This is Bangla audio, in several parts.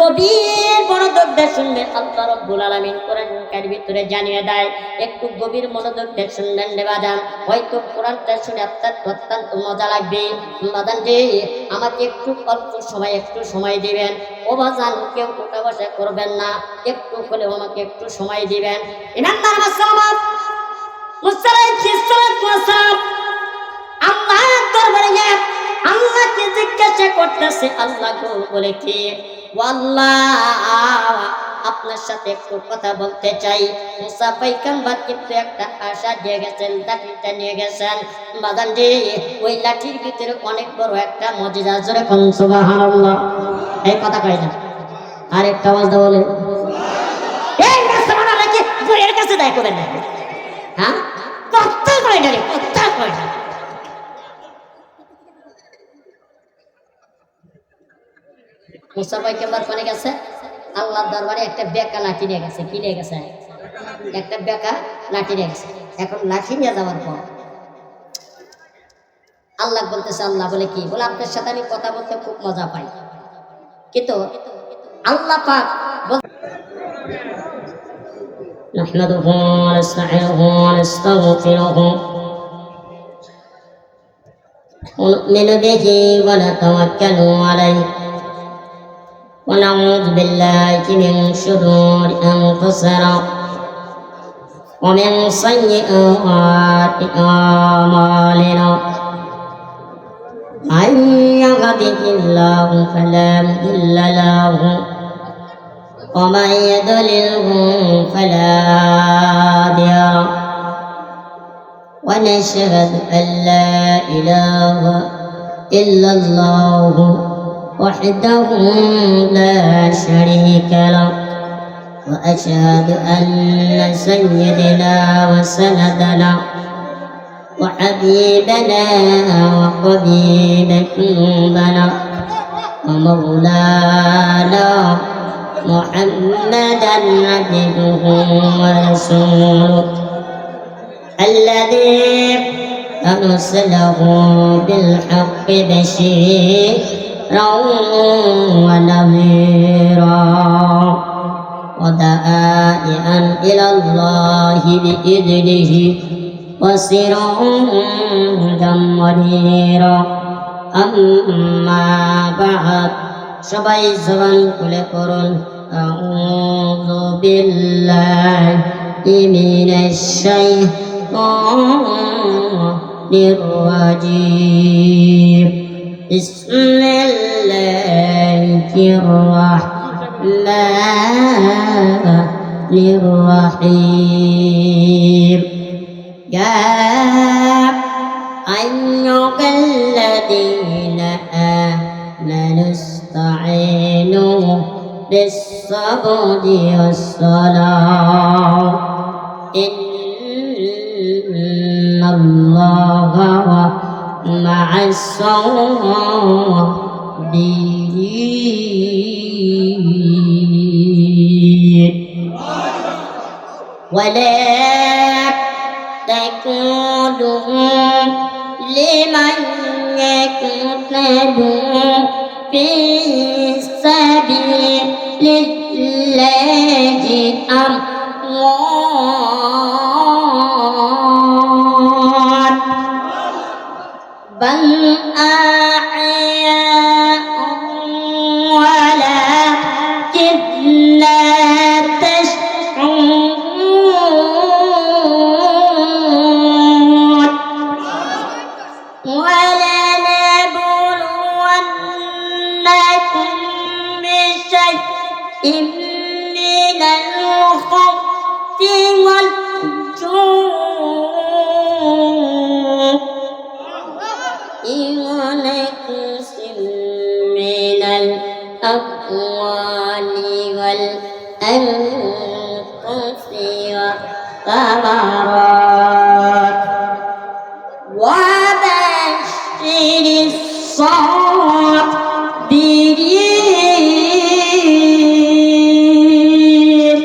গভীর মনোযোগ দিয়ে শুনবেন। আল্লাহ রাব্বুল আলামিন কোরআনের ভিতরে জানিয়ে দেয়, একটু গভীর মনোযোগ দিয়ে শুনবেন রে বাজান, হয়তো কোরআনটা শুনে আপনার অত্যন্ত মজা লাগবে। বাজান রে, আমাকে একটু সময় দিবেন। ও বাজান, কেউ উঠা বসা করবেন না, একটু হলেও আমাকে একটু সময় দিবেন। ইমানদার মুসলমান, আল্লাহর দরবারে গিয়ে আল্লাহকে জিজ্ঞাসা করতেছে, আল্লাহ গো বলে কি, ও আল্লাহ আপনার সাথে একটু কথা বলতে চাই। মুসা পয়গম্বর কিন্তু একটা আশা দিয়ে গেছেন, লাঠিটা নিয়ে গেছেন। বাদান রে, ওই লাঠির ভিতরে অনেক বড় একটা মুজিজা। জোরে কোন সুবহানাল্লাহ। এই কথা কয় না, আর একটা আওয়াজ দাও বলে, এই মুসলমান নাকি বইয়ের কাছে দায় করবেন না? হ্যাঁ, কথা কয় না রে, কথা কয় না। মুসা পয়গম্বর কোনে গেছে? আল্লাহর দরবারে একটা বেকা লাঠি নিয়ে গেছে। কি নিয়ে গেছে? একটা বেকা লাঠি নিয়ে গেছে। এখন লাঠি নিয়ে যাওয়ার পর আল্লাহ বলতেছে, আল্লাহ বলে কি, বলে আপনার সাথে আমি কথা বলতে খুব মজা পাই, কিন্তু আল্লাহ পাক নাহমাদুহু ওয়া নাস্তাঈনুহু ওয়া নাস্তাগফিরুহু ওয়া নু'মিনু বিহি ওয়া নাতাওয়াক্কালু আলাইহি ونعوذ بالله من شرور أنفسنا ومن سيئات أعمالنا من يهده الله فلا مضل له ومن يضلله فلا هادي له ونشهد أن لا إله إلا الله وحده لا شريك له وأشهد أن سيدنا وسندنا وحبيبنا وحبيب قلوبنا ومولانا محمدا عبده ورسوله الذي أرسله بالحق بشيرا ونذيرا وداعيا إلى الله بإذنه وسراجا منيرا أما بعد সবাই জবান খুলে পড়ুন আউযু বিল্লাহি মিনাশ শাইতানির রাজীম বিসমিল্লাহির রাহমানির রাহিম ইয়া আইয়ুহাল্লাযীনা আমানু ইসতাঈনু বিস-সাবরি ওয়াস-সালাহ ইন্নাল্লাহা মা'as-সাবিরিন ولا تكونوا لمن يقتل في سبيل الله أموات بل أحياء ولكن لا تشعرون ولنبلونكم بشيء من الخوف والجوع ونقص من الأموال والأنفس والثمرات وبشر الصابرين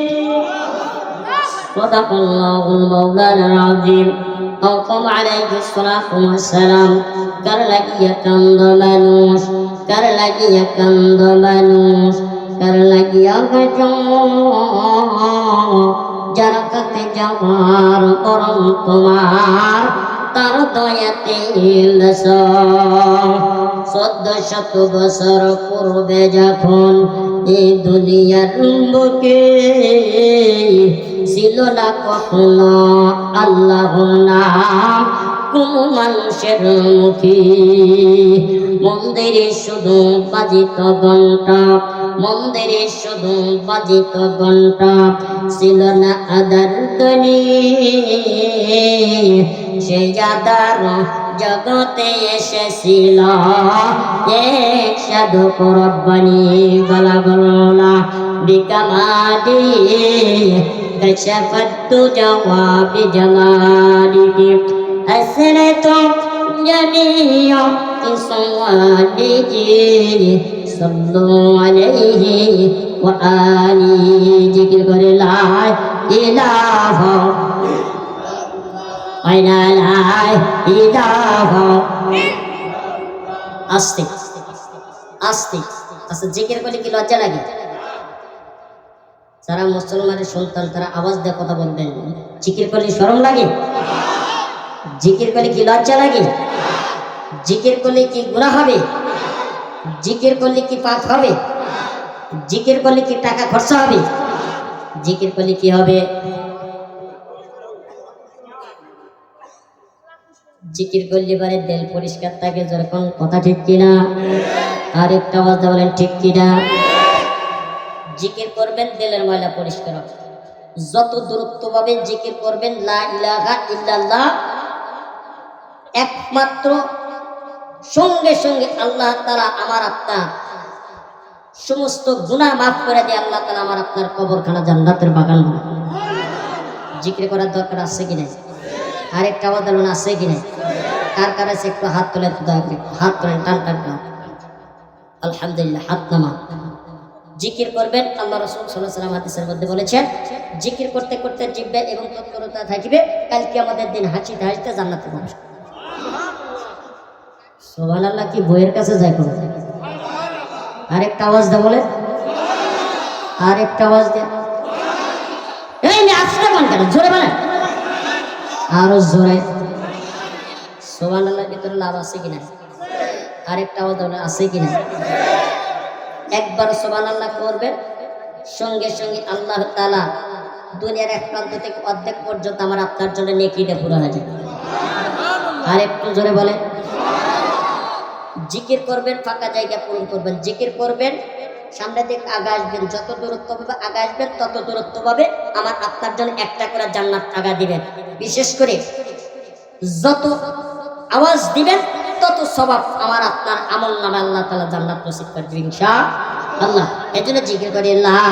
صدق الله المولانا العظيم أو قام عليه الصلاة والسلام কার লাগিয়া কান্দ মানুষ কার লাগিয়া গেছ যারা কাতে যাওয়ার পরম তোমার তার দয়াতে 1400 বছর পূর্বে যখন এই দুনিয়ার বুকে ছিল না কখনো আল্লাহর নাম কোন মানুষের মুখে মন্দিরে শুধু বাজিত ঘন্টা মন্দিরে শুধু বাজিত ঘন্টা ছিল না আদার ধ্বনি সেই আদার জগতে এসেছিল এক সাধক রব্বানি গলা গলা বিকামাদি كشفت جواب جماله أسرت جميع إصواته صلوا عليه وآله ذكر لا إله إلا لا إله আস্তে আস্তে আচ্ছা জিকির করলে কি লজ্জা লাগে? যারা মুসলমানের সন্তান তারা আওয়াজ দিয়ে কথা বলবেন। জিকির করলে শরম লাগে? জিকির করলে কি লজ্জা লাগে? জিকির করলে কি গুনাহ হবে? জিকির করলে কি পাপ হবে? জিকির করলে কি টাকা খরচা হবে? জিকির করলে কি হবে? জিকির করলে পরে দিল পরিষ্কার থাকে। যখন কথা ঠিক কিনা? আর একটা আওয়াজ দিয়ে বলেন ঠিক কিনা? জিকির করবেন দিলের ময়লা পরিষ্কার হবে। যত দূরত্ব ভাবে জিকির করবেন লা ইলাহা ইল্লাল্লাহ একমাত্র সঙ্গে সঙ্গে আল্লাহ তাআলা আমার আপনার সমস্ত গুনাহ মাফ করে দিয়ে আল্লাহ তাআলা আমার আপনার কবরখানা জান্নাতের বাগান বানায়। জিকির করার দরকার আছে কি নাই? আরেকটা আওয়াজ দিলেন আছে কি নাই? কার কার আছে একটু হাত তোলেন, দয়া করে হাত তোলেন, টান টান টান। আলহামদুলিল্লাহ, হাত নামা। জিকির করবেন। আল্লাহ রাসূল সাল্লাল্লাহু আলাইহি ওয়াসাল্লাম হাদিসের মধ্যে বলেছেন জিকির করতে করতে জিহ্বা এবং তৎপরতা থাকিবে, কাল কিয়ামতের দিন হাসিতে হাসিতে জান্নাতে যাবে। সুবহানাল্লাহ। কি বইয়ের কাছে যায় কোন? আরেকটা আওয়াজ দাও বলে, আরেকটা আওয়াজ দে। এই নে আস্তে কোন কেন? জোরে বলেন, আরো জোরে। সুবহানাল্লাহ। ভিতরে লাভ আছে কিনা? আরেকটা আওয়াজ দাও, আছে কিনা? একবার সুবহানাল্লাহ করবেন, সঙ্গে সঙ্গে আল্লাহ তাআলা দুনিয়ার এক প্রান্ত থেকে অর্ধেক পর্যন্ত আমার আপনার জন্য নেকিটা পুরো হয়ে যাবে। আর একটু জোরে বলেন। জিকির করবেন, ফাঁকা জায়গা পূরণ করবেন। জিকির করবেন, সামনে দিকে আগা আসবেন, যত দূরত্ব পাবে আগা আসবেন তত দূরত্ব পাবে আমার আপনার জন্য একটা করে জান্নাত আগা দিবেন। বিশেষ করে যত আওয়াজ দিবেন তত সওয়াব আমার আপনার আমল নামে আল্লাহ তাআলা জান্নাত নসিব করে দিবেন ইনশাআল্লাহ। এজন্য জিকির করি লা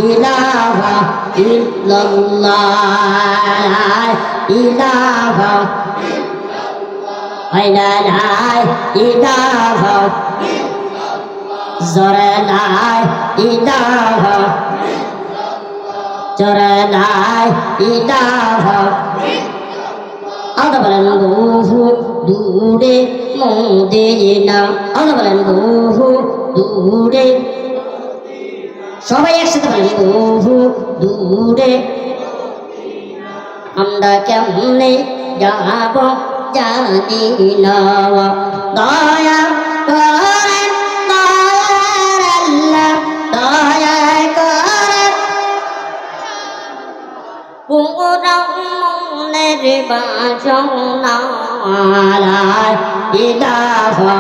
ইলাহা ইল্লাল্লাহ, লা ইলাহা ইল্লাল্লাহ, লা ইলাহা ইল্লাল্লাহ, জোরে লা ইলাহা ইল্লাল্লাহ, জোরে লা ইলাহা আল্লাহ বলেন বহু দূরে মদিনা। আল্লাহ বলেন বহু দূরে, সবাই একসাথে বলেন বহু দূরে। আমরা কেমনে যাব জানি না, দয়া করেন দয়ার আল্লাহ, দয়া করেন পুরা মনের বাসনা। লা ইলাহা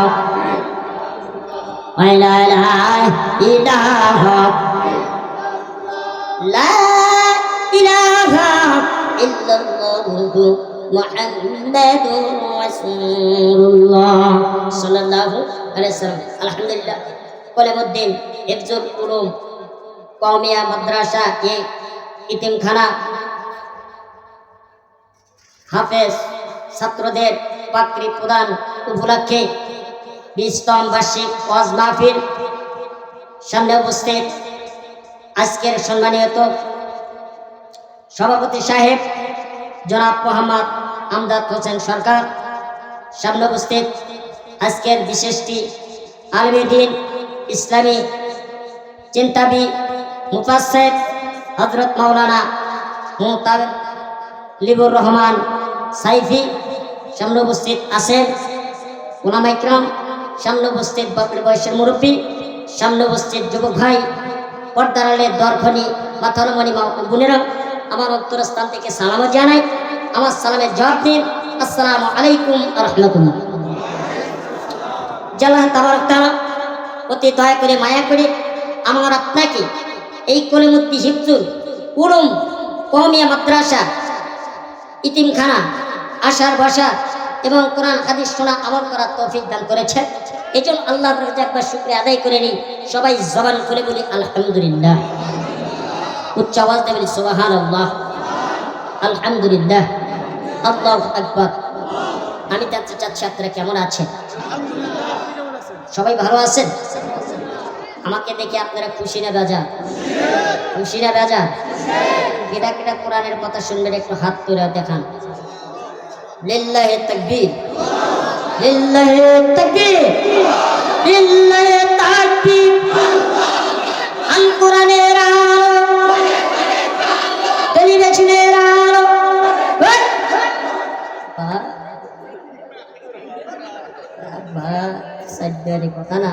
ইল্লাল্লাহ, ইলাহা লা ইলাহা ইল্লাল্লাহ মুহাম্মাদুর রাসূলুল্লাহ সাল্লাল্লাহু আলাইহি ওয়াসাল্লাম। আলহামদুলিল্লাহ। কলিমউদ্দিন হিফজুল উলুম কওমিয়া মাদ্রাসা ইতিমখানা হাফেজ ছাত্রদের পাকড়ি প্রদান উপলক্ষে 20তম বার্ষিক ওয়াজ মাহফিল সামনে উপস্থিত আজকের সম্মানিত সভাপতি সাহেব জনাব মোহাম্মদ আমজাদ হোসেন সরকার, সামনে উপস্থিত আজকের বিশেষটি আলেমে দ্বীন ইসলামী চিন্তাবি মুফাসসির হযরত মাওলানা মুতালিবুর রহমান সাইফি সামনে উপস্থিত আছেন। উলামায়ে কিরাম সামনে উপস্থিত, বাপের বয়সের মুরব্বী সামনে উপস্থিত, যুবক ভাই, পর্দার আড়ালের দরখনি মাথার মণি মা ও বোনেরা, আমার অন্তরস্থান থেকে সালাম জানাই। আমার সালামের জবাব দিন, আসসালামু আলাইকুম ওয়া রাহমাতুল্লাহ। আল্লাহ তাবারক তাআলা অতি দয়া করে মায়া করে আমার আপনাকে এই কলিমুদ্দি হিফজুল উলুম কওমিয়া মাদ্রাসা ইতিমখানা আশার বসার এবং কোরআন হাদিস শোনা আমল করার তৌফিক দান করেছেন। এই জন্য আল্লাহর কাছে একবার শুকরিয়া আদায় করে নিই। সবাই জবান খুলে বলি আলহামদুলিল্লাহ, উচ্চ আওয়াজ দিয়ে বলি সুবহানাল্লাহ, আলহামদুলিল্লাহ, আল্লাহু আকবার। আমি জানতে চাচ্ছি আপনারা কেমন আছেন? সবাই ভালো আছেন? আমাকে দেখে আপনারা খুশি না বেজার? খুশি না বেজার? কেডা কেডা কোরআনের কথা শুনবেন একটু হাত তুলে দেখান। লিল্লাহি তাকবীর, লিল্লাহি তাকবীর, লিল্লাহি তাকবীর। আল কোরআনের আলো, টেলিভিশনের আলো। কথা না,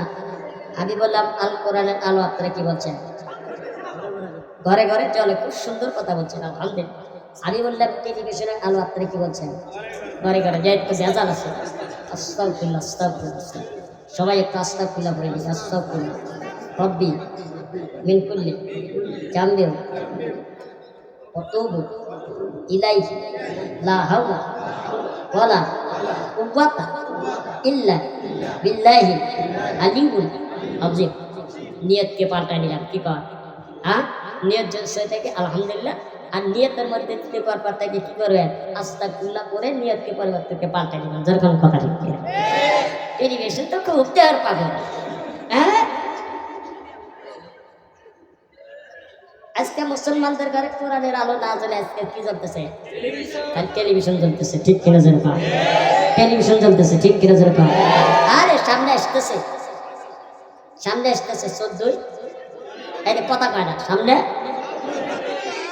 আমি বললাম আল কোরআনের আলো, আপনারা কি বলছেন? ঘরে ঘরে চলে, খুব সুন্দর কথা বলছেন আলহামদুলিল্লাহ। আমি বললাম টেলিভিশনের আলো, আপনারা কি বলছেন? ঘরে ঘরে যাই তো ভেজাল আছে। আস্তাগফিরুল্লাহ, আস্তাগফিরুল্লাহ। সবাই একটু আস্তাগফিরুল্লাহ বলে দিই। আস্তাগফিরুল্লাহ রব্বি মিন কুল্লি জামবিন ওয়া তুবু ইলাইহি লা হাওলা ওয়ালা কুওয়াতা ইল্লা বিল্লাহি আলিউল আযীম। নিয়তকে পাল্টাই নিলাম, কি কর? হ্যাঁ, নিয়ত সই থেকে আলহামদুলিল্লাহ, আর নিয়তের মধ্যে দিতে পারবার থেকে কি করবেন? আস্তাগফিরুল্লাহ করে নিয়তকে পরিবর্তনকে পাল্টাই নিলাম। যেরকম কথা ঠিক কিনা? টেলিভিশন তো খুব দেওয়ার পাগল। হ্যাঁ, আজকে মুসলমানদের ঘরে কোরআনের আলো না জ্বলে আজকে কি জ্বলতেছে? টেলিভিশন জ্বলতেছে, ঠিক কিনা? যেরকম টেলিভিশন জ্বলতেছে, ঠিক কিনা? যেরকম আরে সামনে আসতেছে, সামনে আসতেছে 14 এই কথা কয় না, সামনে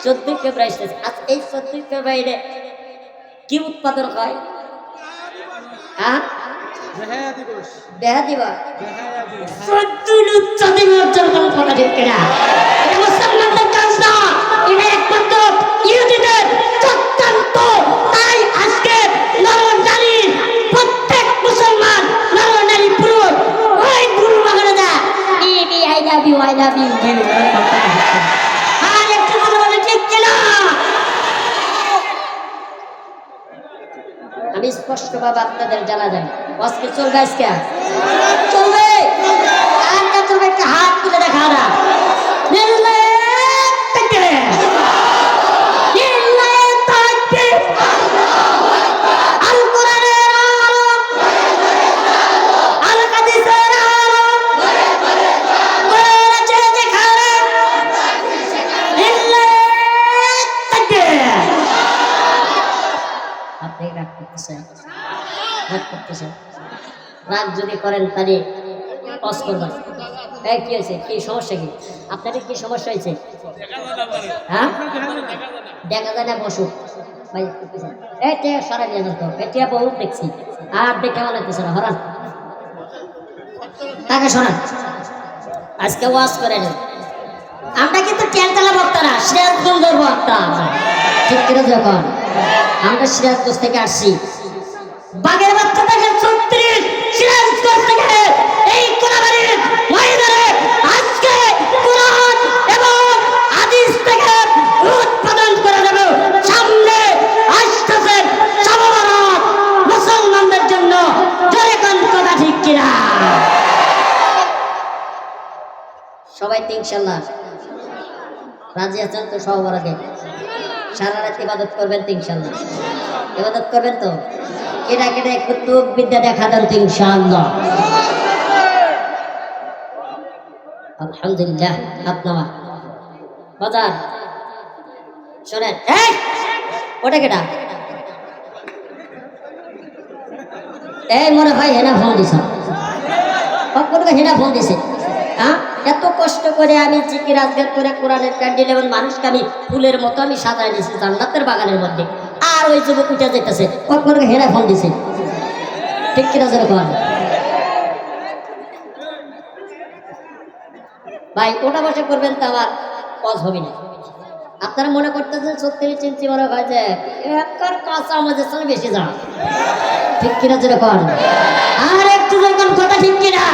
14 ফেব্রুয়ারি আসতেছে। আজ এই 14 ফেব্রুয়ারিতে কি উৎপাদন হয়? হ্যাঁ, বেহা দিবা 14 উচ্চ দিবস যেরকম কথা ঠিক কিনা? এটা মুসলমানদের কাজ না, এটা একমাত্র ইহুদিদের চক্রান্ত। তাই আজকে নরনারী, প্রত্যেক মুসলমান নরনারী পুরুষ ওই গুরু বাগানে যা বিবি I love you, I love you. আর একটু কথা বলে ঠিক কিনা? আমি স্পষ্টভাবে আপনাদের জানা যায় আজকে চলবে, আজকে চলবে, আর কে চলবে? একটা হাত তুলে দেখা না। রাগ যদি করেন তাহলে পজ করবেন। কি হয়েছে? কি সমস্যা? কি আপনাদের কি সমস্যা হয়েছে? হ্যাঁ, দেখা যায় না, বসুক ভাই। এটা সরাই নিয়ে যেত, এটা বহুত দেখছি, আর দেখে মনে হচ্ছে না। হরান তাকে সরান, আজকে ওয়াজ করে নেন। আমরা কিন্তু টেলতলা বক্তা না, সিরাজগঞ্জের বক্তা। ঠিক করে যখন আমরা সিরাজগঞ্জ থেকে আসছি, বাগের বাচ্চা থেকে 36 সিরাজগঞ্জ থেকে এই কোলাবাড়ির ময়দানে আজকে কোরআন এবং হাদিস থেকে উৎপাদন করে দেব। সামনে আসতেছে সমাবরণ মুসলমানদের জন্য। জোরে কোন কথা ঠিক কিনা? সবাই তো ইনশাআল্লাহ রাজি আছেন তো? সবার আগে সারা রাত ইবাদত করবেন তো? ইনশাআল্লাহ ইবাদত করবেন তো? কেটা কেটা একটু তোক বিদ্যা দেখা দেন তো? ইনশাআল্লাহ। আলহামদুলিল্লাহ। আপনারা বাজার শোনেন, ওটা কেটা? এই মনে হয় হেনা ফোন দিছে, হেনা ফোন দিছে। হ্যাঁ, এত কষ্ট করে আমি জিকির আজগার করে কোরআনের প্যান্ডেল এবং মানুষকে আমি ফুলের মতো আমি সাজাই দিয়েছি জান্নাতের বাগানের মধ্যে, আর ওই যুবক উঠে যেতেছে কখন হেরা ফোন দিছে, ঠিক কিনা যেরকম ভাই ওটা বসে করবেন তো আমার পজ হবে না। আপনারা মনে করতেছেন সত্যি চিন্তি মনে হয় যে একার কাঁচা আমাদের সামনে বেশি যান, ঠিক কিনা যেরকম আর একটু যেরকম কথা ঠিক কিনা।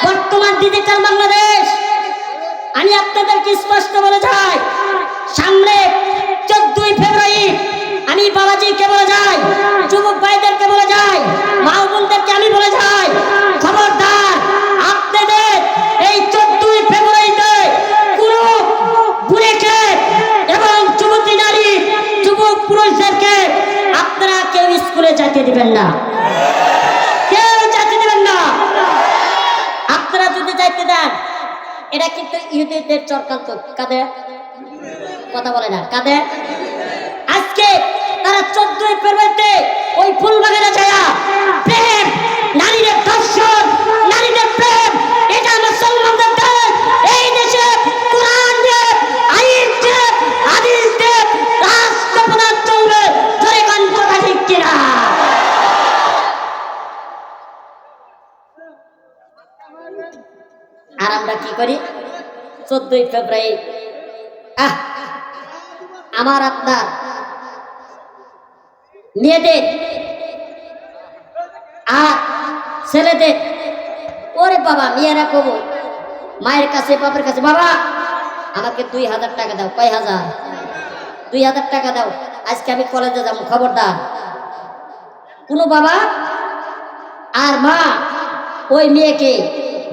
বর্তমান ডিজিটাল বাংলাদেশ, আমি আপনাদেরকে স্পষ্ট বলে যাই, সামনে 14ই ফেব্রুয়ারি আমি বাবাজিকে বলে যাই, যুবক ভাইদেরকে বলে যাই, মা বোনদেরকে আমি বলে যাই, খবরদার আপনাদের এই 14ই ফেব্রুয়ারিতে কোন বুড়েকে এবং যুবতী নারী যুবক পুরুষদেরকে আপনারা কেউ স্কুলে যেতে দিবেন না, কেউ যেতে দিবেন না। আপনারা যদি যাইতে দেন এটা কিন্তু ইহুদিদের চক্রান্ত। কাদের কথা বলে না, কাদের? আজকে তারা 14ই ফেব্রুয়ারিতে ওই ফুলবাগানে যায় প্রেম, নারীদের ধর্ষণ, নারীদের প্রেম, এটা মুসলমানদের দেশ, এই দেশে কোরআন দেব, আইন দেব, হাদিস দেব, রাষ্ট্রপ্রধান চলবে, ধরে কোন কথা ঠিক কিনা। আর আমরা কি করি 14ই ফেব্রুয়ারি আমার আপনার মেয়েদের আর ছেলেদের, ওরে বাবা মেয়েরা কব মায়ের কাছে বাবার কাছে, বাবা আমাকে 2000 টাকা দাও। কয় হাজার? 2000 টাকা দাও, আজকে আমি কলেজে যাবো। খবরদার কোনো বাবা আর মা ওই মেয়েকে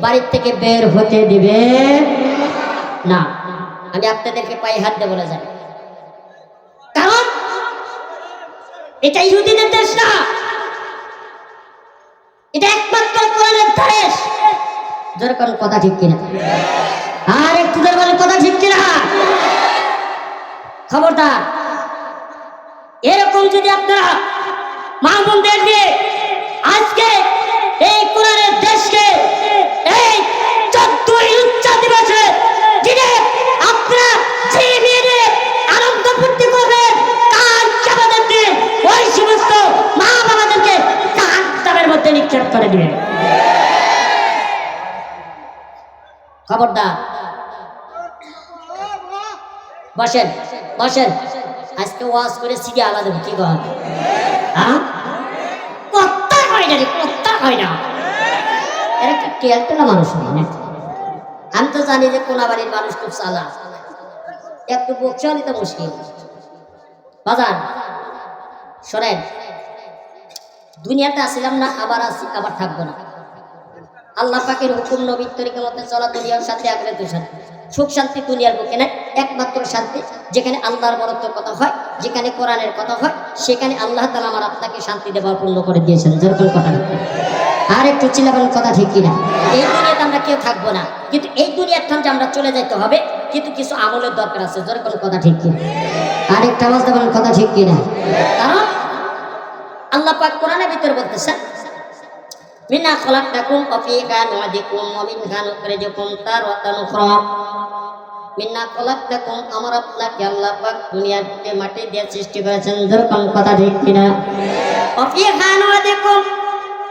বাড়ির থেকে বের হতে দিবে না। আমি আপনাদেরকে পায়ে হাত দিয়ে বলে যাই, কারণ এটা ইহুদিদের দেশ না, এটা একমাত্র কোরআনের দেশ। যেরকম কথা ঠিক কিনা, আর একটু বলে কথা ঠিক কিনা। খবরদার এরকম যদি আপনারা মা বোনদের দিয়ে আজকে এই কোরআনের দেশকে এই 14ই উচ্চা দিবসে দিনে আপনারা যে মেয়েদের আনন্দ ফুর্তি করবেন, কান চাপাদের দিন ওই সমস্ত মা বাবাদেরকে জাহান্নামের মধ্যে নিক্ষেপ করে দিবেন। খবরদার বসেন বসেন, আজকে ওয়াজ করে সিডি আলাদা কি কর কথা হয় না রে, কথা হয় না। এরা কি কেলটেলা মানুষ নেই না? আমি তো জানি যে কোনাবাড়ির মানুষ খুব চালাক, একটু বকশালি তো মুশকিল। বাজার শোনেন, দুনিয়াতে আসিলাম না, আবার আসি আবার থাকবো না। আল্লাহ পাকের হুকুম নবীর তরিকা মতে চলা দুনিয়ার সাথে আগ্রহ শান্তি, সুখ শান্তি দুনিয়ার বুকে নাই। একমাত্র শান্তি যেখানে আল্লাহর বরত্বের কথা হয়, যেখানে কোরআনের কথা হয়, সেখানে আল্লাহ তাআলা আমার আপনাকে শান্তি দেওয়ার পূর্ণ করে দিয়েছেন। যেরকম কথা আর একটু চিল্লাবেন কথা ঠিক কিনা। এই দুনিয়াতে আমরা কেউ থাকবো না, কিন্তু এই দুনিয়ার ঠান যে আমরা চলে যাইতে হবে, কিন্তু কিছু আমলের দরকার আছে। যেরকম কথা ঠিক কিনা, আর একটা আওয়াজ দেবেন কথা ঠিক কিনা। কারণ আল্লাহ পাক কোরআনের ভিতরে বলতেছেন, মিন্না খলাকনাকুম ওয়া ফীহা নু'ইদুকুম ওয়া মিনহা নুখরিজুকুম তারাতান উখরা। মিন্না খলাকনাকুম, আমার আপনাকে আল্লাহ পাক দুনিয়ার বুকে মাটি দিয়ে সৃষ্টি করেছেন। যেরকম কথা ঠিক কিনা। ওয়া ফীহা নু'ইদুকুম,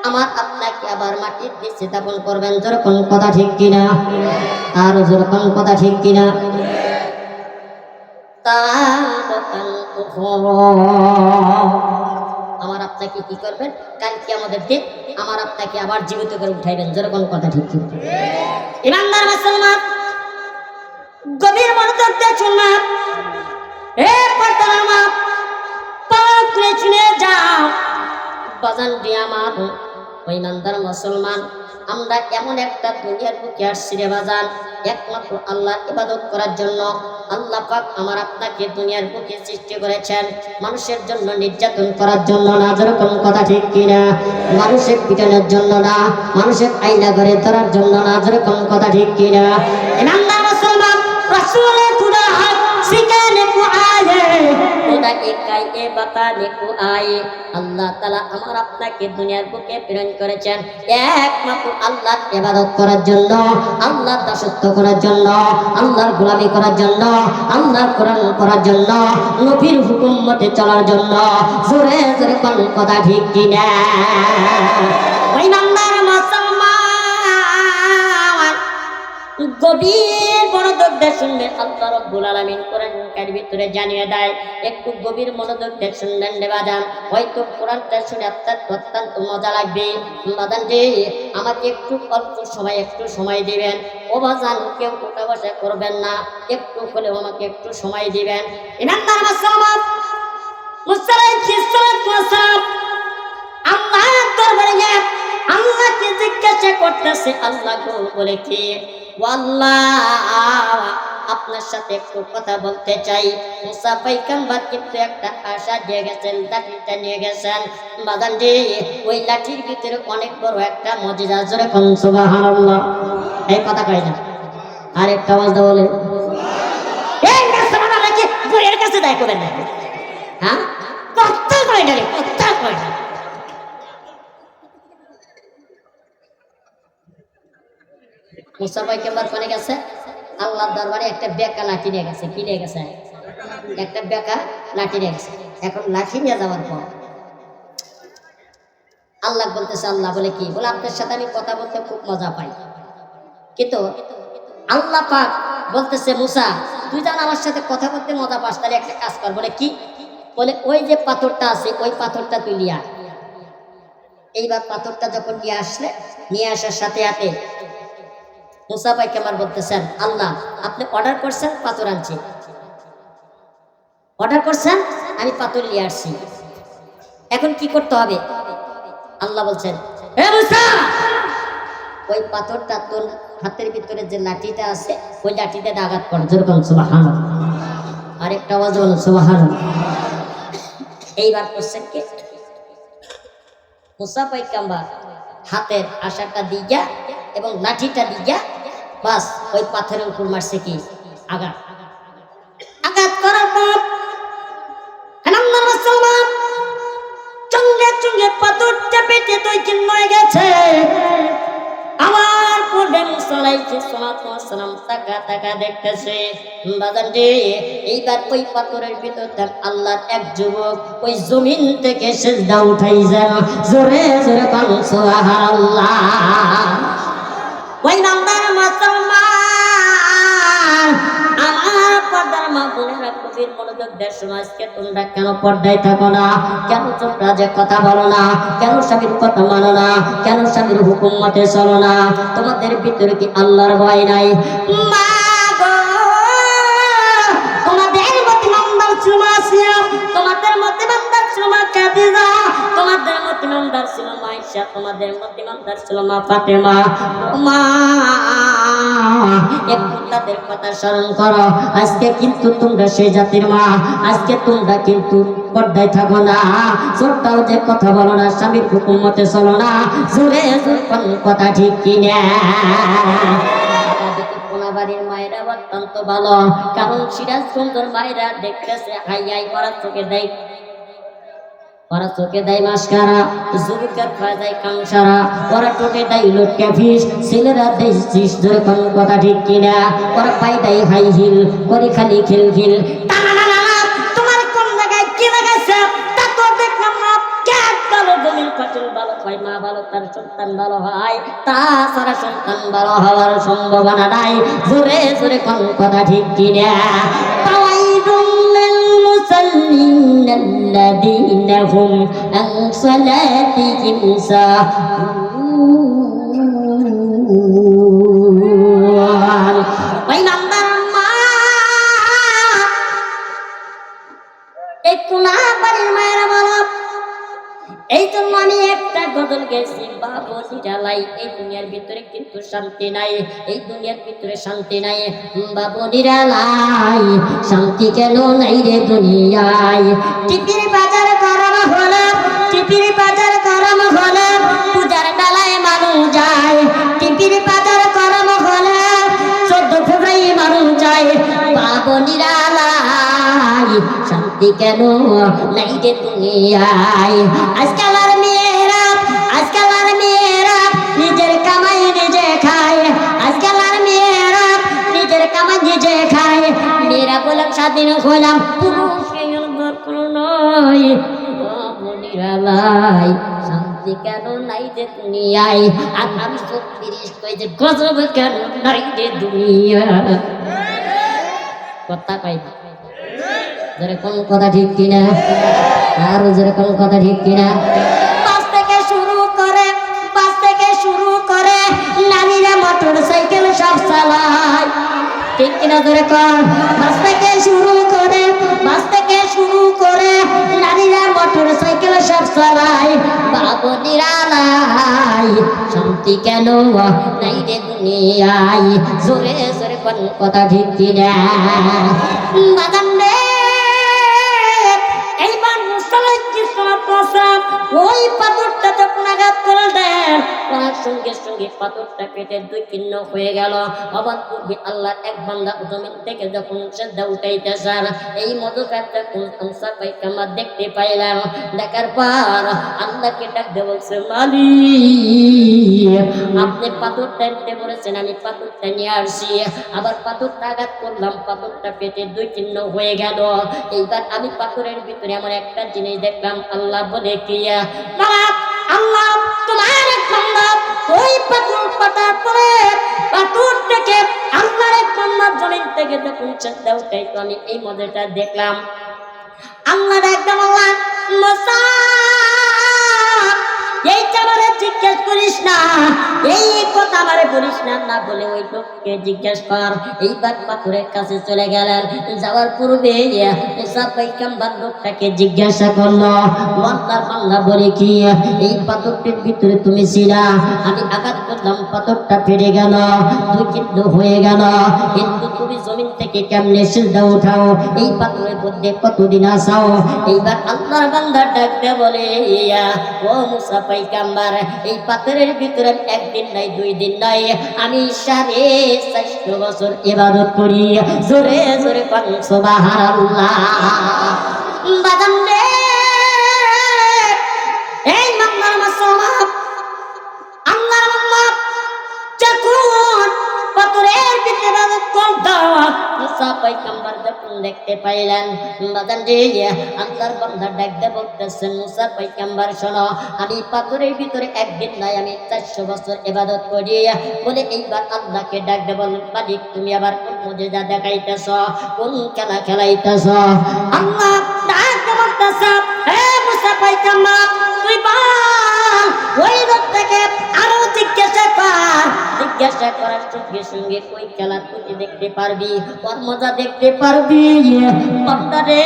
আমার আপনাকে আবার মাটির নিচে দাফন করবেন। যেরকম কথা ঠিক কিনা, আর যেরকম কথা ঠিক কিনা। তারাতান উখরা, আমার আপনাকে কি করবেন, কাল কিয়ামতের দিন আমার আপনাকে আবার জীবিত করে উঠাইবেন। যেরকম কথা ঠিক ঠিক। ইমানদার মুসলমান গভীর মনোযোগ দিয়ে শুনবেন। এ পর্দার মা পাক করে শুনে যাও বাজান দিয়ে আমার ওই ইমানদার মুসলমান, আমরা এমন একটা দুনিয়ার বুকে আসছি রে বাজান, একমাত্র আল্লাহর ইবাদত করার জন্য। আল্লাহ পাক আমার আপনাকে দুনিয়ার বুকে সৃষ্টি করেছেন মানুষের জন্য, নির্যাতন করার জন্য না। যেরকম কথা ঠিক কিনা। মানুষের পিটানোর জন্য না, মানুষের আইনা করে ধরার জন্য না। যেরকম কথা ঠিক কিনা। ইমানদার মুসলমান, রাসূলে খুদা সিকানে কুআয়ে খুদা না একাই এ বাতানে কো আয়ে। আল্লাহ তাআলা আমার আপনাকে দুনিয়ার বুকে প্রেরণ করেছেন একমাত্র আল্লাহর ইবাদত করার জন্য, আল্লাহর দাসত্ব করার জন্য, আল্লাহর গোলামি করার জন্য, আল্লাহর কোরআন পড়ার জন্য, নবীর হুকুম মতে চলার জন্য। জোরে জোরে কোন কথা ঠিক কিনা? ওই নাম্বার মুসলমান গভীর মনোযোগ দিয়ে শুনবে। আল্লাহ রাব্বুল আলামিন কোরআনের ভিতরে জানিয়ে দেয়, একটু গভীর মনোযোগ দিয়ে শুনলেন রে বাজান, হয়তো কোরআনটা শুনে আপনার অত্যন্ত মজা লাগবে। বাজান রে, আমাকে একটু অল্প সময় একটু সময় দিবেন। ও বাজান, কেউ উঠা বসা করবেন না, একটু হলেও আমাকে একটু সময় দিবেন। ইমানদার মুসলমান আল্লাহর দরবারে গিয়ে আল্লাহকে জিজ্ঞাসা করতেছে, আল্লাহ গো বলে কি, আল্লাহ আপনার সাথে একটু কথা বলতে চাই। মুসা পয়গম্বর কিন্তু একটা আশা দিয়ে গেছেন, লাঠিটা নিয়ে গেছেন। বাদান রে, ওই লাঠির ভিতরে অনেক বড় একটা মুজিজা। জোরে কোন সুবহানাল্লাহ। এই কথা কই না, আর একটা আওয়াজ দাও বলে, এই মুসলমান নাকি বইয়ের কাছে দায় করবেন না? হ্যাঁ, কথা কই না রে, কথা কই না। মুসা পয়গম্বর কোনে গেছে? আল্লাহর দরবারে একটা বেকা লাঠি নিয়ে গেছে। কি নিয়ে গেছে? একটা বেকা লাঠি নিয়ে গেছে। এখন লাঠি নিয়ে যাওয়ার পর আল্লাহ বলতেছে, আল্লাহ বলে কি, বলে আপনার সাথে আমি কথা বলতে খুব মজা পাই। কিন্তু আল্লাহ পাক বলতেছে, মুসা তুই জান আমার সাথে কথা বলতে মজা পাস, তাহলে একটা কাজ কর। বলে কি? বলে ওই যে পাথরটা আছে, ওই পাথরটা তুই নিয়ে আয়। এইবার পাথরটা যখন নিয়ে আসলে, নিয়ে আসার সাথে সাথে মুসা পয়গম্বর বলতেছেন, আল্লাহ আপনি অর্ডার করছেন, পাথর আনছি। অর্ডার করছেন, আমি পাথর নিয়ে আসছি। এখন কি করতে হবে? আল্লাহ বলছেন, হে মুসা, ওই পাথরটা তোর হাতের ভিতরে যে লাঠিটা আছে, ওই লাঠিতে আঘাত কর। যেরকম সুবহানাল্লাহ। আরেকটা আওয়াজ বলুন সুবহানাল্লাহ। এইবার করছেন কে? মুসা পয়গম্বর হাতের আশাটা দিয়া এবং লাঠিটা দিয়া বাস ওই পাথরের উপর মারছে কি? আঘাত। আঘাত করার পর মুসলমান চঙ্গে চঙ্গে পাথর চেপে দুই চিহ্ন হয়ে গেছে। আমার পূর্বে মুসালাম তাকা তাকা দেখতেছে। বাজান রে, এইবার ওই পাথরের ভিতর আল্লাহর এক যুবক ওই জমিন থেকে সিজদা উঠাই যায়। জোরে জোরে বল সুবহানাল্লাহ। ওই নামদার মুসলমান, আমার পর্দার মা বোনেরা কবির মনোযোগ দেশ সমাজকে, তোমরা কেন পর্দায় থাকো না? কেন তোমরা যে কথা বলো না? কেন স্বামীর কথা মানো না? কেন স্বামীর হুকুম মতে চলো না? তোমাদের ভিতরে কি আল্লাহর ভয় নাই? মা গো, তোমাদের মধ্যে নামদার ছিল মাসিয়া, তোমাদের মধ্যে নামদার ছিল মা কাদিজা, তোমাদের মধ্যে নামদার ছিল মা আয়েশা, তোমাদের মধ্যে নামদার ছিল মা ফাতেমা। মা, একটু তাদের কথা স্মরণ করো। আজকে কিন্তু তোমরা সেই জাতির মা, আজকে তোমরা কিন্তু পর্দায় থাকো না, ছোটটাও যে কথা বলো না, স্বামীর হুকুম মতে চলো না। জোরে জোরে কথা ঠিক কিনা? বাড়ির মায়েরা অত্যন্ত ভালো, কারণ সিরাজ সুন্দর মায়েরা দেখতেছে হাই হাই করার চোখে দেয়, ওরা চোখে দেয় মাস্কারা, যুবকের খায় দেয় কাংসারা, ওরা টোটে দেয় লটকা ফিস, ছেলেরা দেয় চিস। ধরে কোন কথা ঠিক কিনা? ওরা পায় দেয় হাই হিল, করে খালি খিল খিল। তোমার কোন জায়গায় কি লাগাইছে তা তো দেখলাম না। কে ভালো? জমির ফসল ভালো হয়, মা ভালো, তার সন্তান ভালো হয়, তাছাড়া সন্তান ভালো হওয়ার সম্ভাবনা নাই। জোরে জোরে কোন কথা ঠিক কিনা? الذين هم عن صلاتهم ساهون। ওই নাম্বার মা, এই কোনা বাড়ির মায়েরা বলো, এই জন্য আমি একটা গজল গেছি, বাবুজি জ্বালাই, এই দুনিয়ার ভিতরে কিন্তু শান্তি নাই, এই দুনিয়ার ভিতরে শান্তি নাই। বাবুজি জ্বালাই, শান্তি কেন নাই রে দুনিয়ায়? টিপির বাজার গরম হলো, টিপির বাজার গরম হলো, পূজার বেলায় মানুষ যায়। টিপির বাজার গরম হলো, 14 ফেব্রুয়ারি মানুষ যায়। বাবুজি জ্বালাই, শান্তি শান্তি কেন নাই রে দুনিয়ায়। আজকাল মেয়েরা নিজের কামাই নিজে খায়, আজকাল মেয়েরা নিজের কামাই নিজে খায়। মেয়েরা বলে স্বাধীন হলাম, পুরুষকে দরকার নয়, নিরালাই শান্তি কেন নাই রে দুনিয়ায়। আর আমি 36 কই যে গজব কেন নাই রে দুনিয়া। কথা কই যেরকম কথা ঠিক কিনা, আর যেরকম কথা ঠিক কিনা। বাস থেকে শুরু করে নারীরা মোটর সাইকেল সব চালায়, ঠিক কিনা যেরকম। বাস থেকে শুরু করে নারীরা মোটর সাইকেল সব চালায়। বাবু নিরালাই শান্তি কেন নাই রে দুনিয়ায়। জোরে জোরে কোন কথা ঠিক কিনা। বাদাম রে এইবার মুসলাম ওই পাথরটা যখন আঘাত করে দেন, তার সঙ্গে সঙ্গে পাথরটা পেটে 2 ছিন্ন হয়ে গেল। আবার পূর্বে আল্লাহর এক বান্দা জমিন থেকে যখন সেজদা উঠাইতেছে, এই মধুকারটা কোন মুসা পায়গাম্বার দেখতে পাইলাম। দেখার পর আল্লাহকে ডাক দিয়ে বলছে, মালিক আপনি পাথরটা নিতে বলেছেন, আমি পাথরটা নিয়ে আসছি। আবার পাথরটা আঘাত করলাম, পাথরটা পেটে 2 ছিন্ন হয়ে গেল। এইবার আমি পাথরের ভিতরে আমার একটা জিনিস দেখলাম। আল্লাহ বলে কি, আল্লাহ তোমার এক বান্দা ওই পাথর পাতার পরে পাথর থেকে আল্লাহর এক বান্দা জমিন থেকে যখন সেজদা উঠাইতো, আমি এই মজাটা দেখলাম। আল্লাহ একদম আল্লাহ মুসা এইটা আমারে জিজ্ঞেস করিস না, এই কথা আমারে বলিস না, না বলে ওই লোককে জিজ্ঞেস কর। এইবার পাথরের কাছে চলে গেলেন। যাওয়ার পূর্বে মুসা পায়গাম্বার লোকটাকে জিজ্ঞাসা করলো, আল্লাহর বান্দা বলে কি, এই পাথরটির ভিতরে তুমি ছিলা, আমি আঘাত করলাম, পাথরটা ফেটে গেল, 2 ছিন্ন হয়ে গেল, কিন্তু তুমি জমিন থেকে কেমনে সিজদা উঠাও, এই পাথরের মধ্যে কতদিন আসাও। এইবার আল্লাহর বান্দা ডাকতে বলে, ও মুসা পায়গাম্বার, এই পাথরের ভিতরে একদিন নাই 2 দিন নাই, আমি 450 বছর ইবাদত করি। জোরে জোরে বল সুবহানাল্লাহ। বাদাম রে এই মামলার মাসুমা আল্লাহর বান্দা যখন পাথরের ভিতরে ইবাদত করত, মুসা পায়গাম্বার যখন দেখতে পাইলেন, বাদাম রে আল্লাহর বান্দা ডাকতে বলতেছেন, মুসা পায়গাম্বার শোনো, আমি পাথরের ভিতরে একদিন নাই, আমি 400 বছর ইবাদত করি। বলে এইবার আল্লাহকে ডাকতে বলেন, মালিক তুমি আবার কোন মুজিজা দেখাইতেছ, কোন খেলা খেলাইতেছ। আল্লাহ ডাকতে বলতেছে, হে মুসা পায়গাম্বার তুই বল, ওই লোক থেকে আরো জিজ্ঞাসা করার সঙ্গে সঙ্গে ওই খেলা তুই দেখতে পারবি, ওর মজা দেখতে পারবি। বান্দারে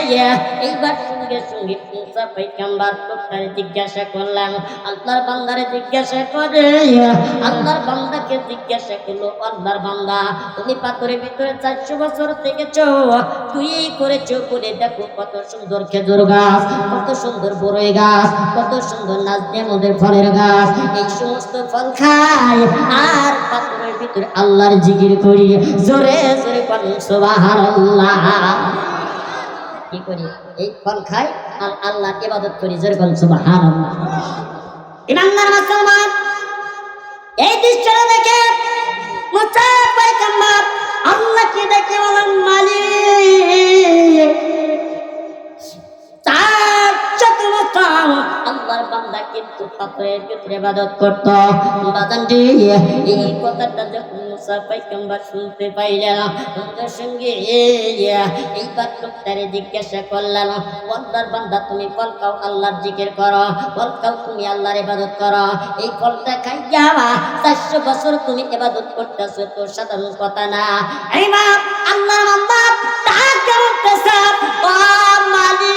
এইবার সঙ্গে সঙ্গে মুসা পায়গাম্বার লোকটারে জিজ্ঞাসা করলাম, আল্লাহর বান্দারে জিজ্ঞাসা করে, আল্লাহর বান্দাকে জিজ্ঞাসা করলো, আল্লাহর বান্দা তুমি পাথরের ভিতরে 400 বছর থেকেছো, তুই করেছো বলে দেখো কত সুন্দর খেজুর গাছ, কত সুন্দর বড়ই গাছ, কত সুন্দর নাজনে মদের ফলের গাছ, এই সমস্ত ফল খাই আর পাথরের ভিতরে আল্লাহর জিকির করি। জোরে জোরে বলুন সুবহানাল্লাহ। কি করি? এই ফল খাই আর আল্লাহর ইবাদত করি। জোরে বলুন সুবহানাল্লাহ। ইমানদার মুসলমান এই দৃশ্যটা দেখে মুসা পায়গাম্বার আল্লাহকে দেখে বলেন, মালিক আল্লাহর বান্দা কিন্তু পাথরের ভিতরে ইবাদত করত। বাদানজি এই কথাটা যখন মুসা পায়গাম্বার শুনতে পাইলেন, সঙ্গে সঙ্গে এইবার লোকটারে জিজ্ঞাসা করলেন, আল্লাহর বান্দা তুমি ফল খাও, আল্লাহর জিকির করো, ফল খাও তুমি আল্লাহর ইবাদত করো, এই ফলটা খাইয়া 400 বছর তুমি ইবাদত করতেছো, তো সাধারণ কথা না। এইবার আল্লাহর বান্দা ডাক করতেছে, ও আমি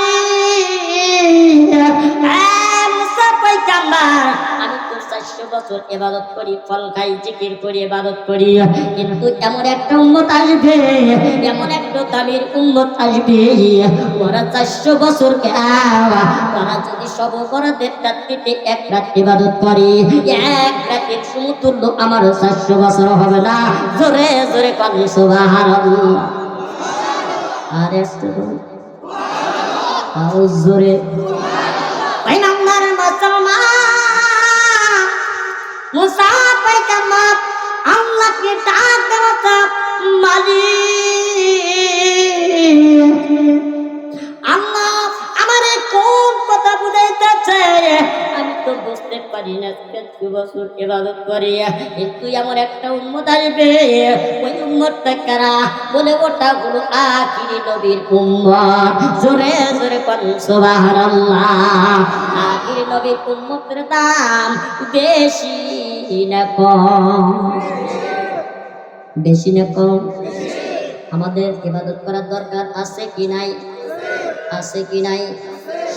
তো 400 বছর ইবাদত করি, ফল খাই, জিকির করি, ইবাদত করি, কিন্তু এমন একটা উম্মত আসবে, এমন একটা দামির উম্মত আসবে, ওরা 400 বছর ওরা যদি সব বরাতের রাত্রিতে 1 রাত ইবাদত করে, 1 রাতের সমতুল্য আমার 400 বছর হবে না। জোরে জোরে বলেন সুবহানাল্লাহ। আরে আর জোরে ভাই নাম্বার মুসলমান মুসা পয়গম্বর আল্লাহকে ডাক দেওয়া মালিক আল্লাহ আমারে কোন কথা বুঝাইতেছে আমি তো বুঝতে পারি না। 100 বছর ইবাদত করি কিন্তু আমার একটা উম্মত আসবে, ওই উম্মতটা কারা? বলে ওটা হলো আখিরি নবীর উম্মত। জোরে জোরে বলেন সুবহানাল্লাহ। আখিরি নবীর উম্মতের দাম বেশি না কম? বেশি না কম? আমাদের ইবাদত করার দরকার আছে কি নাই? আছে কি নাই?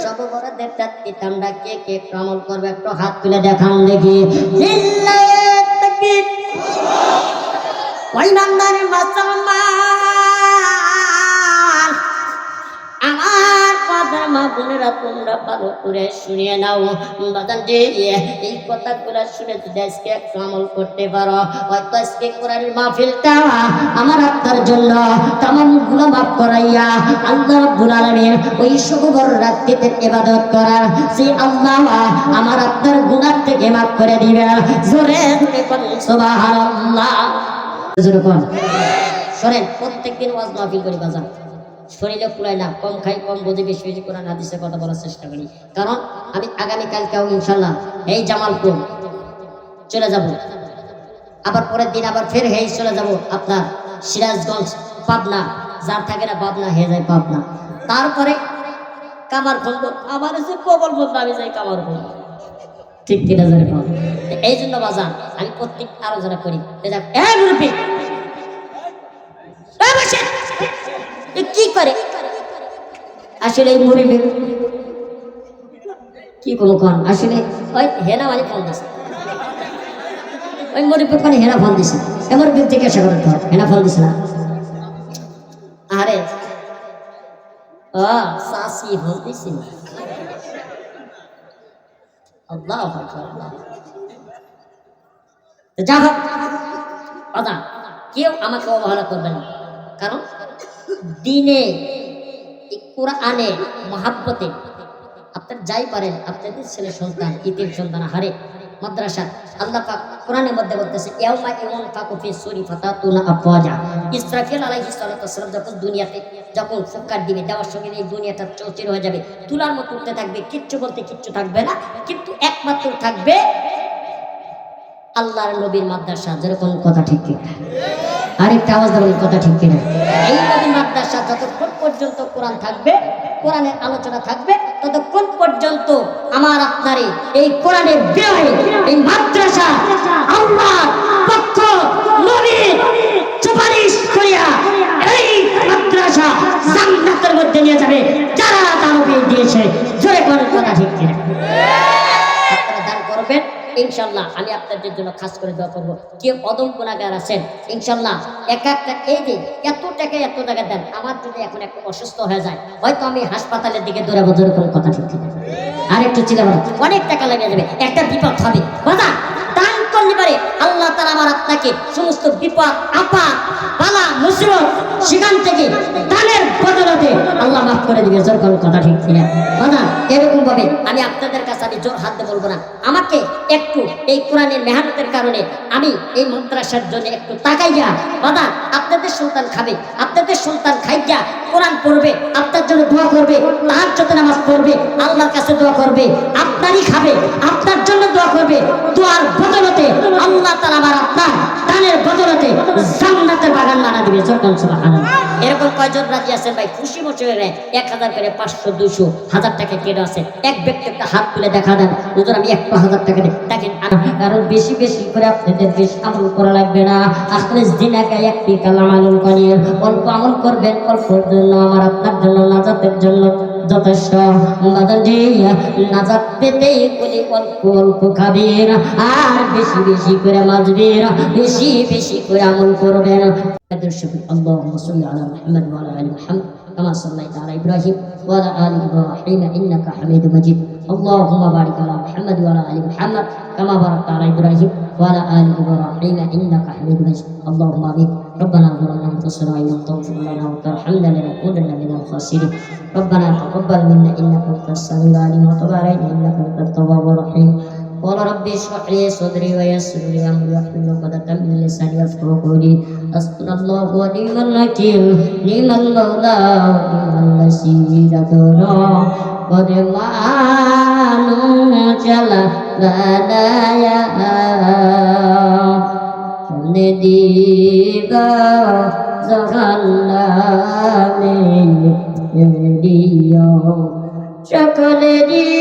সব বড় দেখতে আমরা কে কে আমল করবে একটু হাত তুলে দেখান দেখি। লিল্লাহি তাকবীর। ওই নান্দারে মুসলমান আমার পাদার মা বোনেরা তোমরা ভালো করে শুনিয়ে নাও। বাজান যে এই কথাগুলো শুনে যদি আজকে একটু আমল করতে পারো, হয়তো আজকে কোরআনের মাহফিলটা আমার আপনার জন্য তামাম গুনাহ মাফ করাইয়া আল্লাহ রাব্বুল আলামিন ওই শুক্রবার রাত্রিতে ইবাদত করার সেই আল্লাহ আমার আপনার গুনাহ থেকে মাফ করে দিবেন। জোরে জোরে বলেন সুবহানাল্লাহ। জোরে বলেন। শুনেন, প্রত্যেকদিন ওয়াজ মাহফিল করি বাজান, শরীরে কুলায় না, কম খাই কম বুঝি, বেশি বেশি কোরআন হাদিসের কথা বলার চেষ্টা করি। কারণ আমি আগামীকালকেও ইনশাল্লাহ এই জামালপুর চলে যাব, আবার পরের দিন আবার ফের হেই চলে যাব আপনার সিরাজগঞ্জ, পাবনা, যার থাকে না পাবনা হয়ে যায় পাবনা, তারপরে কামারখন্দ, আমার এসে প্রবল বন্ধু আমি যাই কামারখন্দ, ঠিক 3000 পাবো। এই জন্য বাজান আমি প্রত্যেক আলোচনা করি কি করে আসলে এই মুরব্বি কি কোনো কোন আসলে ওই হেনা মানে ফোন দিছে, ওই মুরব্বি মানে হেনা ফোন দিছে, এমন ব্যক্তি জিজ্ঞাসা করতে হয় হেনা ফোন দিছে না। আরে ও সাসি ফোন দিছে না। আল্লাহু আকবার। যা হোক কথা, কেউ আমাকে অবহেলা করবে না, কারণ দিনে কোরআনে মহাব্বতে আপনার যাই পারেন আপনাদের ছেলে সন্তান ইতিম সন্তান হারে মাদ্রাসা আল্লাহ পাক কোরআনের মধ্যে বলতেছে ইয়াউমা ইউনফাকু ফি সূরি ফাতাতুনা আফওয়াজা। ইসরাফিল আলাইহিস সালাতু ওয়াসসালাম যখন দুনিয়াতে যখন ফুৎকার দিবে, দেওয়ার সঙ্গে এই দুনিয়াটা চৌচির হয়ে যাবে, তুলার মতো উঠতে থাকবে, কিচ্ছু বলতে কিচ্ছু থাকবে না, কিন্তু একমাত্র থাকবে আল্লাহর নবীর মাদ্রাসা। যেরকম কথা ঠিক কিনা? আরেকটা আওয়াজ দেবেন, কথা ঠিক কিনা? এই নবীর মাদ্রাসা যতক্ষণ পর্যন্ত কোরআন থাকবে, কোরআনের আলোচনা থাকবে, ততক্ষণ পর্যন্ত আমার আপনার এই কোরআনের বিরহে এই মাদ্রাসা আল্লাহ পক্ষ নবী সুপারিশ করিয়া এই মাদ্রাসা জান্নাতের মধ্যে নিয়ে যাবে যারা দানবী দিয়েছে। জোরে কোরআন কথা ঠিক কিনা? আপনারা দান করবেন ইনশাল্লাহ, আমি আপনাদের জন্য খাস করে দোয়া করবো। কেউ অদম গুনাহগার আছেন ইনশাল্লাহ এক একটা এই যে এত টাকা দেন, আমার যদি এখন একটু অসুস্থ হয়ে যায় হয়তো আমি হাসপাতালের দিকে দৌড়াবো। জোরে করে কথা ঠিক কিনা? আর একটু চিন্তা অনেক টাকা লেগে যাবে, একটা বিপদ হবে বাবা, দান করলে পারে আল্লাহ তাআলা আমার আপনাকে সমস্ত বিপদ আপদ বালা মুসিবত সেখান থেকে দানের বদলতে আল্লাহ মাফ করে দিবে। জোর করে কথা ঠিক কিনা? বাবা এরকম ভাবে আমি আপনাদের কাছে আমি জোর হাত দিয়ে বলবো না, আমাকে একটু এই কোরআনের মেহনতের কারণে আমি এই মাদ্রাসার জন্য একটু তাকাইয়া বাবা, আপনাদের সন্তান খাবে, আপনাদের সন্তান খাইয়া কোরআন পড়বে, আপনার জন্য দোয়া করবে, তাহাজ্জুদ নামাজ পড়বে, আল্লাহর কাছে দোয়া করবে, আপনারই খাবে, আপনার জন্য দোয়া করবে, দোয়ার বদলতে আল্লাহ তাআলা আমার আপনার দানের বদলতে জান্নাতের বাগান বানা দিবে। সুবহানাল্লাহ। এরকম কয়জন রাজি আছেন ভাই খুশি মশরে 1000 করে 500 200 1000 টাকা কেটে আছে, এক ব্যক্তি একটা হাত তুলে দেখা দেন, হুজুর আমি 1000 টাকা দিই। দেখেন কারণ বেশি বেশি করে আপনাদের বেশি আমল করা লাগবে না। আখরিস দিনাকা একটি কালাম আমল করেন, অল্প আমল করবেন, অল্পর জন্য আমার আপনার জন্য নাজাতের জন্য যথেষ্ট। নাজাত পেতে বলি অল্প অল্প খাবেন আর বেশি বেশি করে মাজবেন, বেশি বেশি করে আমল করবেন। আল্লাহুম্মা সাল্লি আলা মুহাম্মাদ ওয়া আলা আলি মুহাম্মাদ কামা সাল্লাইতা আলা ইব্রাহিম ওয়া আলা আলি ইব্রাহিম ইন্নাকা হামিদুম মাজিদ। اللهم بارك على محمد وعلى ال محمد كما باركت على ابراهيم وعلى ال ابراهيم انك حميد مجيد اللهم امين ربنا ظلمنا انفسنا وان لم تغفر لنا وترحمنا لنكونن من الخاسرين ربنا تقبل منا انك انت السميع العليم وتب علينا انك انت التواب الرحيم قال ربي اشرح لي صدري ويسر لي امري واحلل عقدة من لساني يفقهوا قولي حسبنا الله ونعم الوكيل نعم المولى ونعم النصير قد معانوا جل بنايا نديبا زغلنا من اليوم شكل دي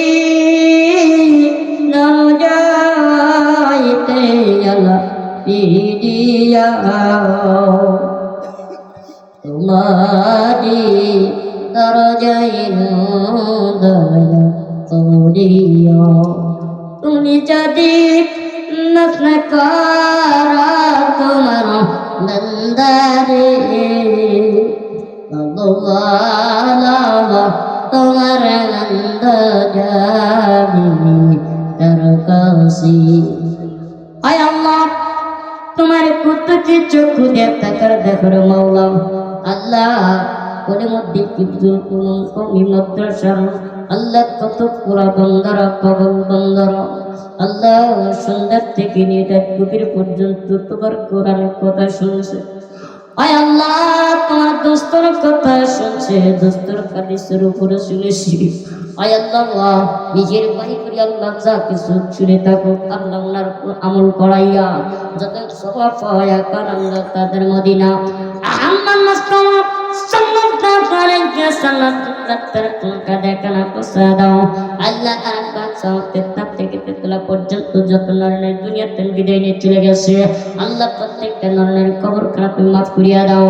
نرجعت يلا بيديا تمادي درجين دايا قوليا توني جديد نفنكارا تمر ننداري الله তোমার নন্দ জানি तरकसी आय अल्लाह तुम्हारे कुत्ते चोखु देखता कर देखो मौला अल्लाह कोने मध्य किब्जुल कुनुन कमी मद्रसा अल्लाह कत पूरा बंदरा कबल बंदरा अल्लाह सुंदर থেকে নিয়ে গভীর পর্যন্ত তোমার কোরআনের কথা শুনছে आय अल्लाह তোমার দোস্তর কথা শুনছে দোস্তর হাদিসের উপরে শুনেছি आय अल्लाह নিজের বাড়ি করে আল্লাহ যা কিছু শুনে থাকো আল্লাহ ওনার আমল করাইয়া যত সওয়াব পাওয়া কার আল্লাহ তাদের মদিনা আহমদ মুস্তাফা সাল্লাল্লাহু আলাইহি ওয়াসাল্লাম তার কোনটা দেখানা পোষা দাও আল্লাহ আকবার সাউতে তাপ থেকে তেতলা পর্যন্ত যত নরনের দুনিয়াতে বিদায় নিয়ে চলে গেছে আল্লাহ প্রত্যেকটা নরনের কবর খানা তুমি মাফ করিয়া দাও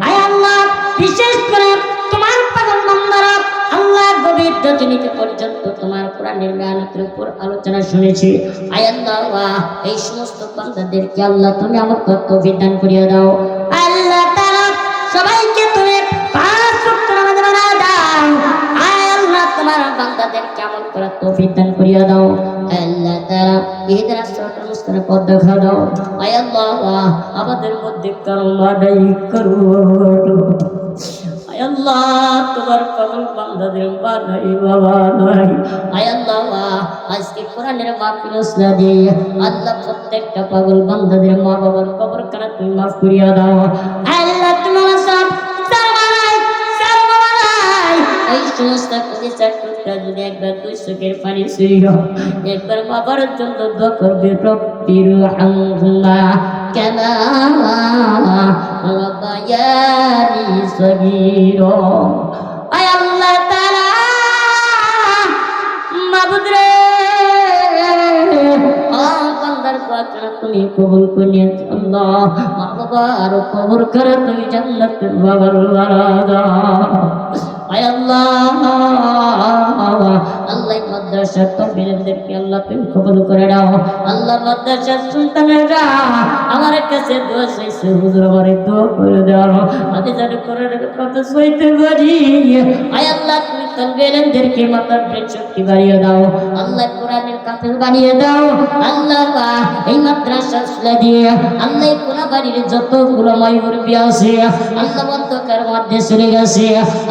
আয় আল্লাহ বিশেষ করে তোমার পাগল বান্দারা আল্লাহ গভীর রজনীতে পর্যন্ত তোমার কোরআনের মেহনতের উপর আলোচনা শুনেছি আয় আল্লাহ এই সমস্ত বান্দাদেরকে আল্লাহ তুমি আমার তৌফিক দান করিয়া দাও আল্লাহ তাআলা সবাইকে তুমি পাঁচ ওয়াক্ত নামাজ বানাও দাও আয় আল্লাহ তোমার বান্দাদেরকে আমল করার তৌফিক দান করিয়া দাও আল্লাহ তাআলা ইহদিনা সিরাতাল মুস্তাকিম পথ দেখাও দাও আয় আল্লাহ আমাদের মধ্যে কারো মাদাই করো आय अल्लाह तुम्हार पागल बांधाদের মা নাই বাবা নাই आय अल्लाह আজকে কোরআনের মাহফিল উসলা দিয়ে আল্লাহ প্রত্যেকটা পাগল বান্ধাদের মা বাবার কবর কানা তুমি maaf করিয়া দাও আল্লাহ তোমার সব সর্বনাশ এই সমস্ত কলিজার টুকরা যদি একবার দুই চোখের পানি ছুঁইও একবার বাবার জন্য দোয়া করবে রব্বির হামহুমা কামা রব্বায়ানি সগীরা আয় আল্লাহ তাআলা মাবুদ রে বান্দার দোয়া তুমি কবুল করিয়া আল্লাহ মা বাবা আর কবর করে তুমি জান্নাতের বাবার ওয়ারাদা आय अल्लाह अल्लाह मद्रसा तौफीकদেরকে আল্লাহ তুমি কবুল করে নাও আল্লাহ মাদ্রাসা সন্তানেরা আমার কাছে দোয়া চাইছে হুজুর আমারে দোয়া করে দাও আমি যেন কোরআনের কথা সইতে পারি आय अल्लाह তুমি তলবেলেনদেরকে মাথার ব্রেন শক্তি বাড়িয়ে দাও আল্লাহ কোরআনের কাফের বানিয়ে দাও আল্লাহ এই মাদ্রাসা সুলা দিয়ে আল্লাহ কোন বাড়ির যতগুলো মাইয়ুরবি আছে আল্লাহ অন্ধকার মধ্যে চলে গেছে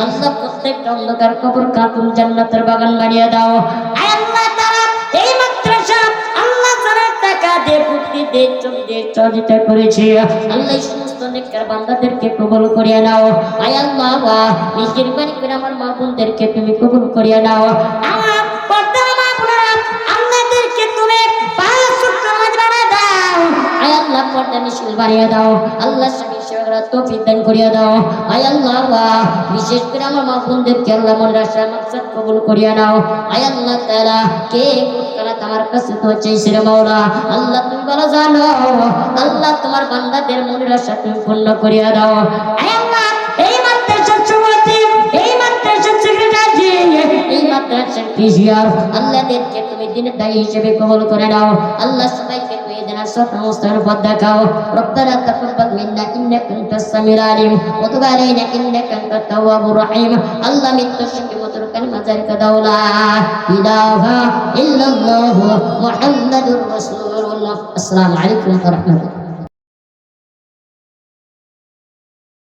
আল্লাহ প্রত্যেকটা অন্ধকার কবর কাতুম জান্নাতের বাগান বানিয়ে দাও আয় আল্লাহ তাআলা এই মাদ্রাসা আল্লাহ যারা টাকা দিয়ে বুদ্ধি দিয়ে চোখ দিয়ে সহযোগিতা করেছে আল্লাহ সমস্ত নেককার বান্দাদেরকে কবুল করিয়া নাও আয় আল্লাহ নিজের বাণী করে আমার মা বোনদেরকে তুমি কবুল করিয়া নাও আমার পর্দার মা বোনেরা আল্লাহদেরকে তুমি পাঁচ ওয়াক্ত নামাজ বানিয়ে দাও আয় আল্লাহ পর্দা নিশিল বানিয়ে দাও আল্লাহ তৌফিক দান করিয়া দাও আয় আল্লাহ বিশেষ করে আমার মা বোনদেরকে আল্লাহ মনের আশা মাকসাদ কবুল করিয়া নাও আয় আল্লাহ তাআলা কে কোন তোমার কাছে তো চাইছে রে মাওলা আল্লাহ তুমি ভালো জানো আল্লাহ তোমার বান্দাদের মনের আশা তুমি পূর্ণ করিয়া দাও আয় আল্লাহ এই মাদ্রাসার সভাপতি এই মাদ্রাসার সেক্রেটারি এই মাদ্রাসার টিচার আল্লাহদেরকে তুমি দিনের দায়ী হিসেবে কবুল করে নাও আল্লাহ সবাইকে তুমি দেনা সব সমস্ত পথ দেখাও রব্বানা তাকাব্বাল মিন্না إنك أنت السميع العليم وتب علينا إنك أنت التواب الرحيم আল্লাহ মৃত্যুর সঙ্গে মধুর কালিমা জারি করে দাও লা ইলাহা ইল্লাল্লাহু মুহাম্মাদুর রাসূলুল্লাহ আসসালামু আলাইকুম ওয়া রাহমাতুল্লাহ